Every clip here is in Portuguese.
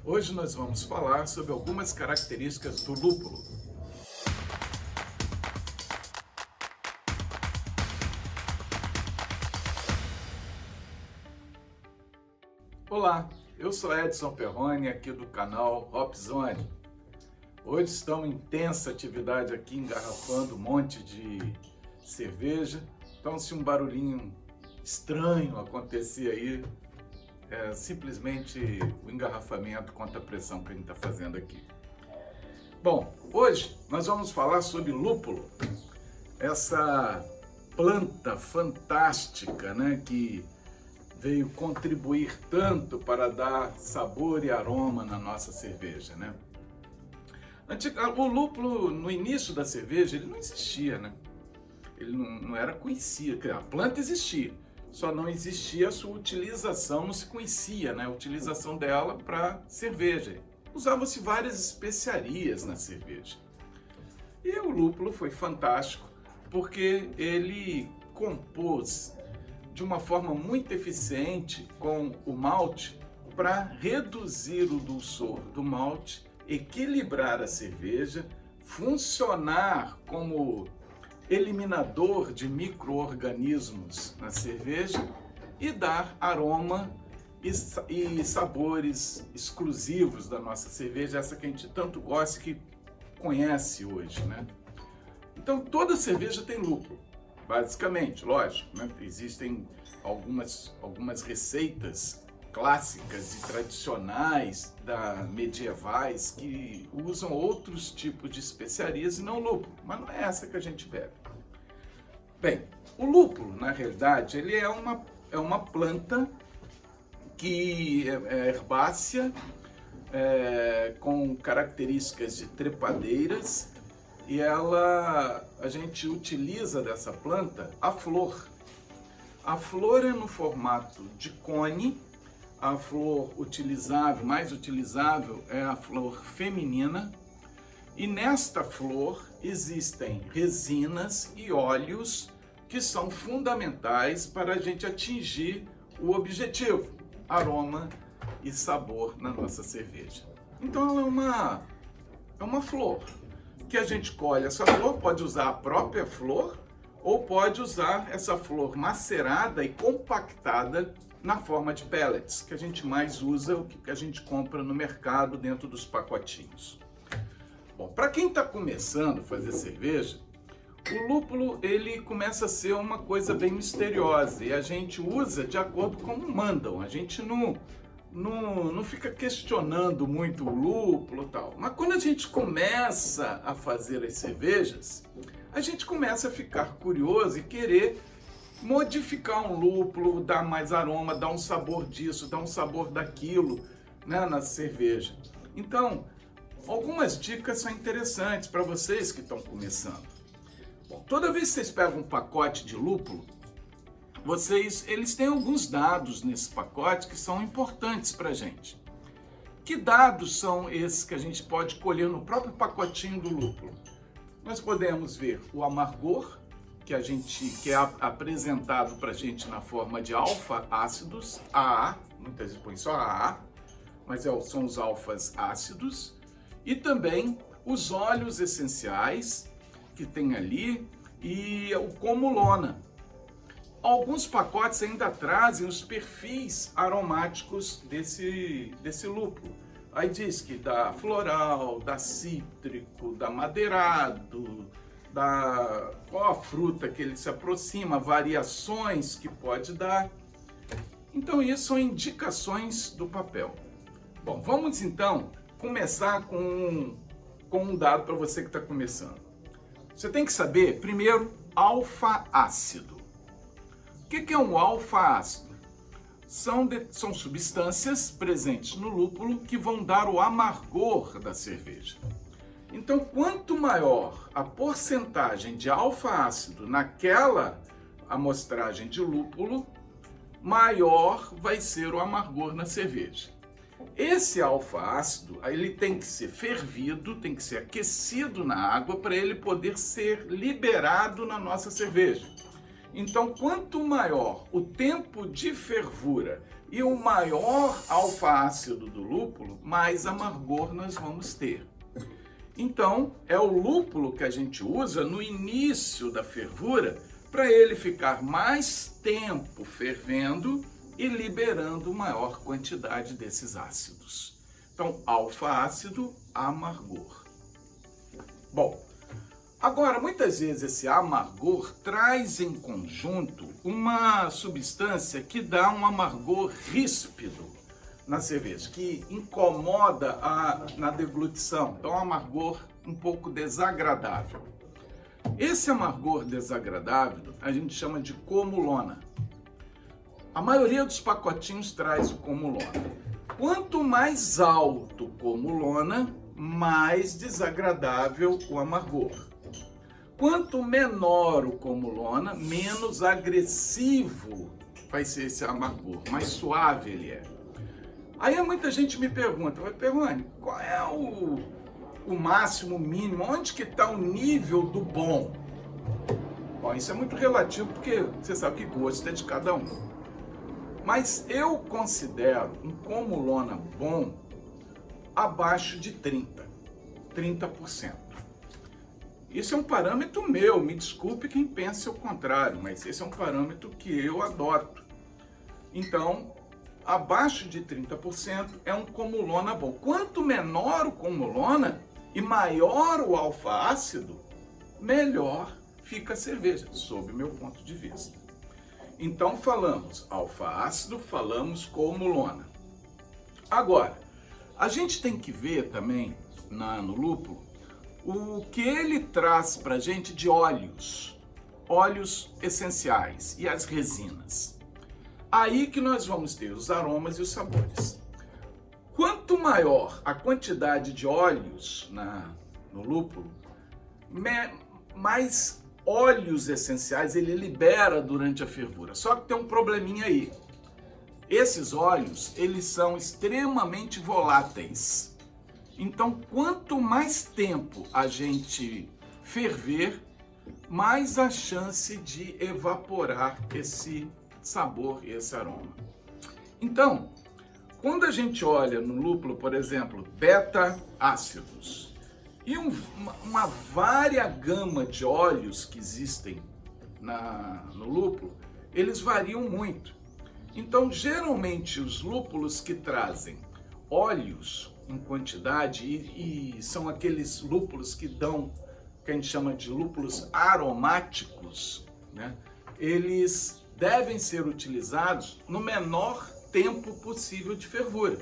Hoje nós vamos falar sobre algumas características do lúpulo. Olá, eu sou Edson Perrone, aqui do canal Hop Zone. Hoje estamos em intensa atividade aqui, engarrafando um monte de cerveja. Então, se um barulhinho estranho acontecer aí, é simplesmente o engarrafamento contra a pressão que a gente está fazendo aqui. Bom, hoje nós vamos falar sobre lúpulo, essa planta fantástica, né, que veio contribuir tanto para dar sabor e aroma na nossa cerveja, né? O lúpulo, no início da cerveja, ele não existia, né? Ele não era conhecido, a planta existia, só não existia a sua utilização, não se conhecia, né, a utilização dela para cerveja. Usava-se várias especiarias na cerveja. E o lúpulo foi fantástico, porque ele compôs de uma forma muito eficiente com o malte para reduzir o dulçor do malte, equilibrar a cerveja, funcionar como eliminador de micro-organismos na cerveja e dar aroma e sabores exclusivos da nossa cerveja, essa que a gente tanto gosta, que conhece hoje, né? Então toda cerveja tem lúpulo, basicamente, lógico, né? Existem algumas receitas clássicas e tradicionais medievais que usam outros tipos de especiarias e não lúpulo, mas não é essa que a gente bebe. Bem, o lúpulo, na realidade, ele é uma planta que é herbácea, com características de trepadeiras, e a gente utiliza dessa planta a flor. A flor é no formato de cone. A flor mais utilizável é a flor feminina, e nesta flor existem resinas e óleos que são fundamentais para a gente atingir o objetivo, aroma e sabor na nossa cerveja. Então ela é uma flor que a gente colhe. Essa flor pode usar a própria flor ou pode usar essa flor macerada e compactada na forma de pellets, que a gente mais usa, o que a gente compra no mercado dentro dos pacotinhos. Bom, para quem está começando a fazer cerveja, o lúpulo ele começa a ser uma coisa bem misteriosa e a gente usa de acordo com como mandam. A gente não fica questionando muito o lúpulo e tal. Mas quando a gente começa a fazer as cervejas, a gente começa a ficar curioso e querer modificar um lúpulo, dar mais aroma, dar um sabor disso, dar um sabor daquilo, né, na cerveja. Então, algumas dicas são interessantes para vocês que estão começando. Bom, toda vez que vocês pegam um pacote de lúpulo, eles têm alguns dados nesse pacote que são importantes para a gente. Que dados são esses que a gente pode colher no próprio pacotinho do lúpulo? Nós podemos ver o amargor, que é apresentado para a gente na forma de alfa-ácidos, AA, muitas vezes põe só AA, mas são os alfas ácidos, e também os óleos essenciais que tem ali e o comulona. Alguns pacotes ainda trazem os perfis aromáticos desse lúpulo. Aí diz que dá floral, dá cítrico, dá madeirado, qual a fruta que ele se aproxima, variações que pode dar. Então isso são indicações do papel. Bom, vamos então começar com um dado para você que está começando. Você tem que saber, primeiro, alfa-ácido. O que é um alfa-ácido? São substâncias presentes no lúpulo que vão dar o amargor da cerveja. Então, quanto maior a porcentagem de alfa-ácido naquela amostragem de lúpulo, maior vai ser o amargor na cerveja. Esse alfa-ácido, ele tem que ser fervido, tem que ser aquecido na água para ele poder ser liberado na nossa cerveja. Então, quanto maior o tempo de fervura E o maior alfa-ácido do lúpulo, mais amargor nós vamos ter. Então, é o lúpulo que a gente usa no início da fervura para ele ficar mais tempo fervendo e liberando maior quantidade desses ácidos. Então, alfa-ácido, amargor. Bom, agora, muitas vezes esse amargor traz em conjunto uma substância que dá um amargor ríspido na cerveja, que incomoda na deglutição, então é um amargor um pouco desagradável. Esse amargor desagradável a gente chama de comulona. A maioria dos pacotinhos traz o comulona. Quanto mais alto o comulona, mais desagradável o amargor. Quanto menor o comulona, menos agressivo vai ser esse amargor, mais suave ele é. Aí muita gente me pergunta, Perrone, qual é o máximo, o mínimo, onde que está o nível do bom? Bom, isso é muito relativo, porque você sabe que gosto é de cada um. Mas eu considero um comulona bom abaixo de 30%. Isso é um parâmetro meu, me desculpe quem pensa o contrário, mas esse é um parâmetro que eu adoto. Então, abaixo de 30% é um comulona bom. Quanto menor o comulona e maior o alfa-ácido, melhor fica a cerveja, sob o meu ponto de vista. Então, falamos alfa-ácido, falamos comulona. Agora, a gente tem que ver também no lúpulo o que ele traz para a gente de óleos essenciais e as resinas. Aí que nós vamos ter os aromas e os sabores. Quanto maior a quantidade de óleos no lúpulo, mais óleos essenciais ele libera durante a fervura. Só que tem um probleminha aí. Esses óleos, eles são extremamente voláteis. Então, quanto mais tempo a gente ferver, mais a chance de evaporar esse sabor e esse aroma. Então, quando a gente olha no lúpulo, por exemplo, beta-ácidos e uma vária gama de óleos que existem no lúpulo, eles variam muito. Então, geralmente, os lúpulos que trazem óleos em quantidade e são aqueles lúpulos que a gente chama de lúpulos aromáticos, né? Eles devem ser utilizados no menor tempo possível de fervura.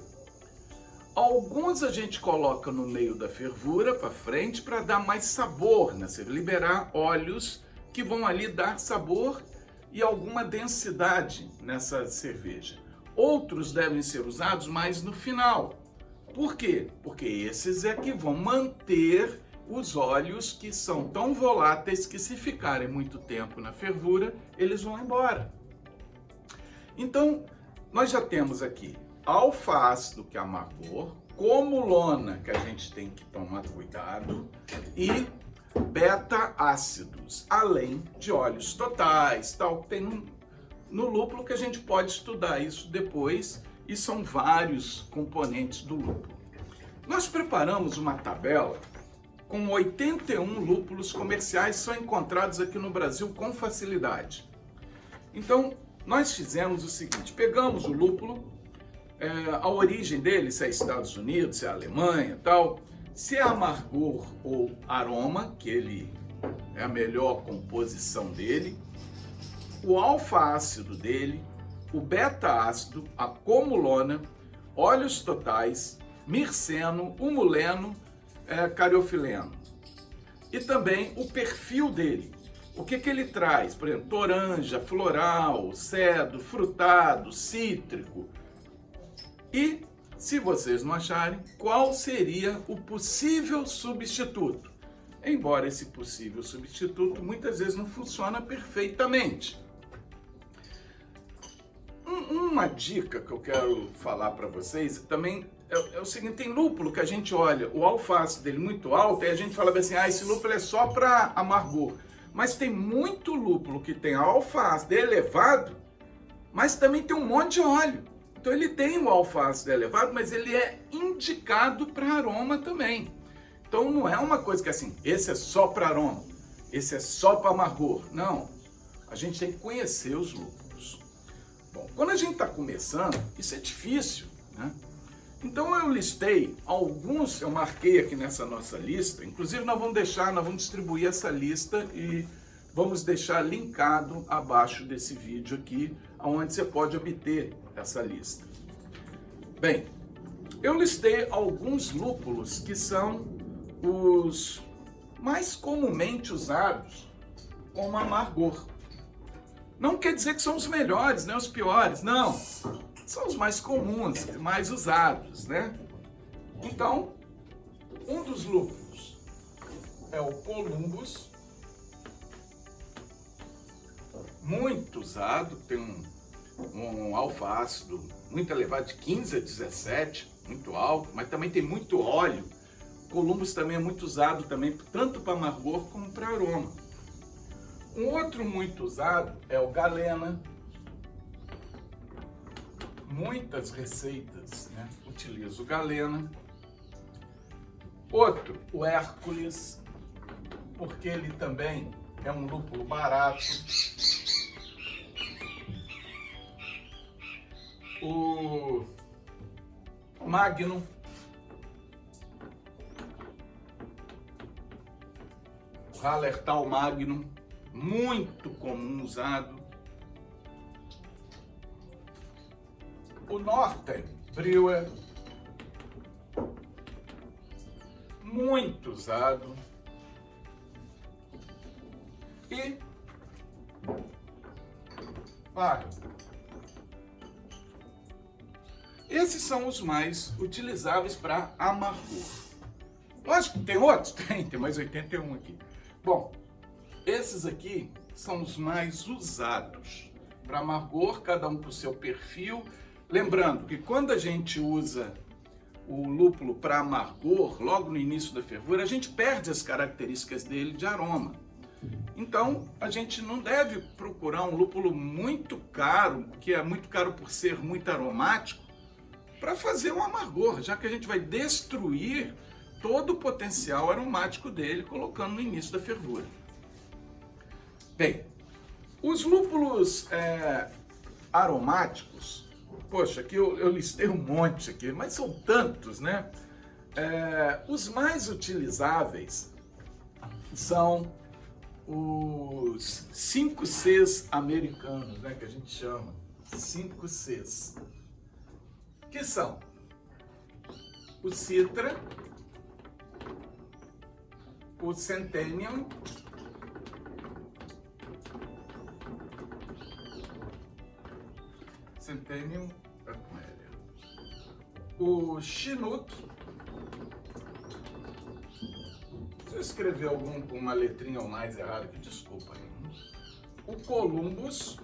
Alguns a gente coloca no meio da fervura para frente para dar mais sabor, né? Liberar óleos que vão ali dar sabor e alguma densidade nessa cerveja. Outros devem ser usados mais no final. Por quê? Porque esses é que vão manter os óleos que são tão voláteis que, se ficarem muito tempo na fervura, eles vão embora. Então, nós já temos aqui alfa-ácido, que é amargor, comulona, que a gente tem que tomar cuidado, e beta-ácidos, além de óleos totais, tal. Tem no lúpulo que a gente pode estudar isso depois, e são vários componentes do lúpulo. Nós preparamos uma tabela com 81 lúpulos comerciais que são encontrados aqui no Brasil com facilidade. Então, nós fizemos o seguinte, pegamos o lúpulo, a origem dele, se é Estados Unidos, se é Alemanha, tal, se é amargor ou aroma, que ele é a melhor composição dele, o alfa-ácido dele, o beta-ácido, a comulona, óleos totais, mirceno, humuleno, cariofileno. E também o perfil dele. O que ele traz? Por exemplo, toranja, floral, cedro, frutado, cítrico. E, se vocês não acharem, qual seria o possível substituto? Embora esse possível substituto muitas vezes não funciona perfeitamente. Uma dica que eu quero falar para vocês também é o seguinte, tem lúpulo que a gente olha, o alfa-ácido dele muito alto, e a gente fala assim, esse lúpulo é só para amargor. Mas tem muito lúpulo que tem alfa-ácido elevado, mas também tem um monte de óleo. Então ele tem o alfa-ácido elevado, mas ele é indicado para aroma também. Então não é uma coisa que assim, esse é só para aroma, esse é só para amargor. Não, a gente tem que conhecer os lúpulos. Bom, quando a gente está começando, isso é difícil, né? Então eu listei alguns, eu marquei aqui nessa nossa lista, inclusive nós vamos distribuir essa lista e vamos deixar linkado abaixo desse vídeo aqui, onde você pode obter essa lista. Bem, eu listei alguns lúpulos que são os mais comumente usados como amargor. Não quer dizer que são os melhores, nem os piores, não. São os mais comuns, mais usados, né? Então, um dos lúpulos é o Columbus, muito usado, tem um alfa-ácido muito elevado, de 15 a 17, muito alto, mas também tem muito óleo. Columbus também é muito usado também, tanto para amargor como para aroma. Um outro muito usado é o Galena. Muitas receitas, né, utilizam o Galena. Outro, o Hércules, porque ele também é um lúpulo barato. O Magnum. O Hallertau Magnum, muito comum usado. O Norten Brewer, muito usado. E esses são os mais utilizáveis para amargor. Lógico que tem outros? Tem mais 81 aqui. Bom, esses aqui são os mais usados para amargor, cada um com o seu perfil. Lembrando que quando a gente usa o lúpulo para amargor, logo no início da fervura, a gente perde as características dele de aroma. Então, a gente não deve procurar um lúpulo muito caro, que é muito caro por ser muito aromático, para fazer um amargor, já que a gente vai destruir todo o potencial aromático dele colocando no início da fervura. Bem, os lúpulos aromáticos, poxa, aqui eu listei um monte aqui, mas são tantos, né? Os mais utilizáveis são os 5Cs americanos, né, que a gente chama 5Cs, que são o Citra, o Centennial, o Chinook. Se eu escrever algum com uma letrinha ou mais errada, que desculpa aí. O Columbus,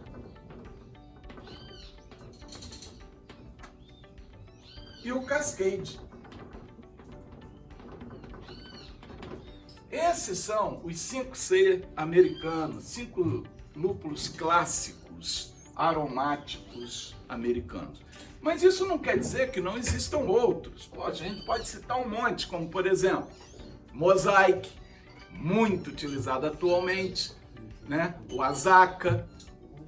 e o Cascade. Esses são os 5C americanos, 5 lúpulos clássicos aromáticos americanos. Mas isso não quer dizer que não existam outros. Pô, a gente pode citar um monte, como por exemplo, Mosaic, muito utilizado atualmente, né? O Azacca,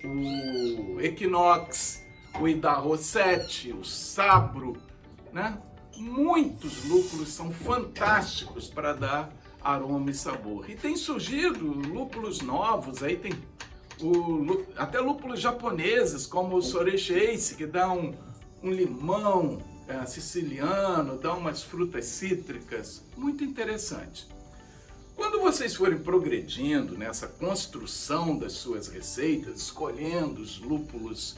o Equinox, o Idaho 7, o Sabro, né? Muitos lúpulos são fantásticos para dar aroma e sabor. E tem surgido lúpulos novos, aí tem até lúpulos japoneses, como o Soreche Ace, que dá um limão siciliano, dá umas frutas cítricas, muito interessante. Quando vocês forem progredindo nessa construção das suas receitas, escolhendo os lúpulos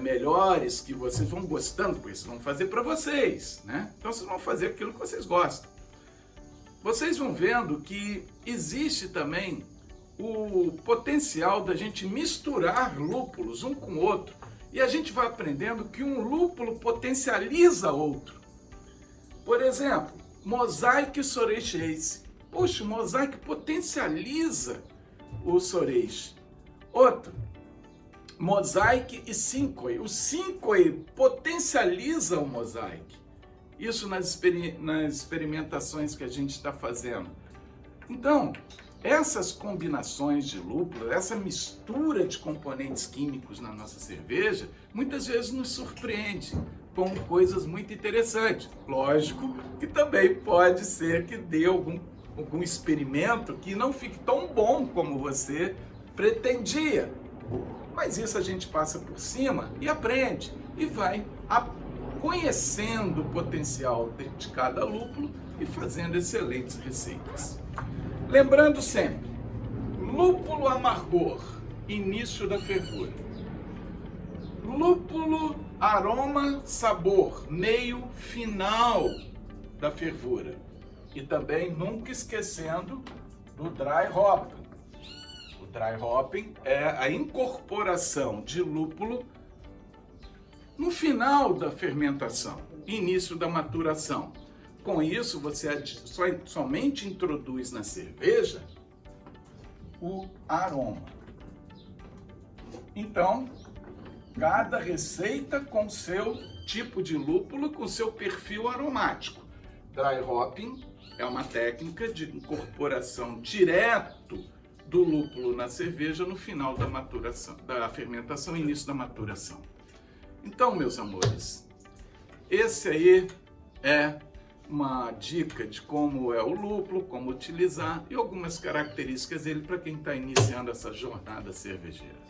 melhores que vocês vão gostando, porque vocês vão fazer para vocês, né? Então vocês vão fazer aquilo que vocês gostam. Vocês vão vendo que existe também o potencial da gente misturar lúpulos um com o outro, e a gente vai aprendendo que um lúpulo potencializa outro. Por exemplo, Mosaic e Soreche Ace. Poxa, o Mosaic potencializa o Soreche. Outro, Mosaic e Simcoe. O Simcoe potencializa o Mosaic. Isso nas experimentações que a gente está fazendo. Então, essas combinações de lúpulo, essa mistura de componentes químicos na nossa cerveja, muitas vezes nos surpreende com coisas muito interessantes. Lógico que também pode ser que dê algum experimento que não fique tão bom como você pretendia. Mas isso a gente passa por cima e aprende e vai conhecendo o potencial de cada lúpulo e fazendo excelentes receitas. Lembrando sempre, lúpulo amargor, início da fervura. Lúpulo aroma sabor, meio final da fervura. E também nunca esquecendo do dry hopping. O dry hopping é a incorporação de lúpulo no final da fermentação, início da maturação. Com isso, você somente introduz na cerveja o aroma. Então, cada receita com seu tipo de lúpulo, com seu perfil aromático. Dry hopping é uma técnica de incorporação direto do lúpulo na cerveja no final da maturação, da fermentação, início da maturação. Então, meus amores, esse aí é uma dica de como é o lúpulo, como utilizar e algumas características dele para quem está iniciando essa jornada cervejeira.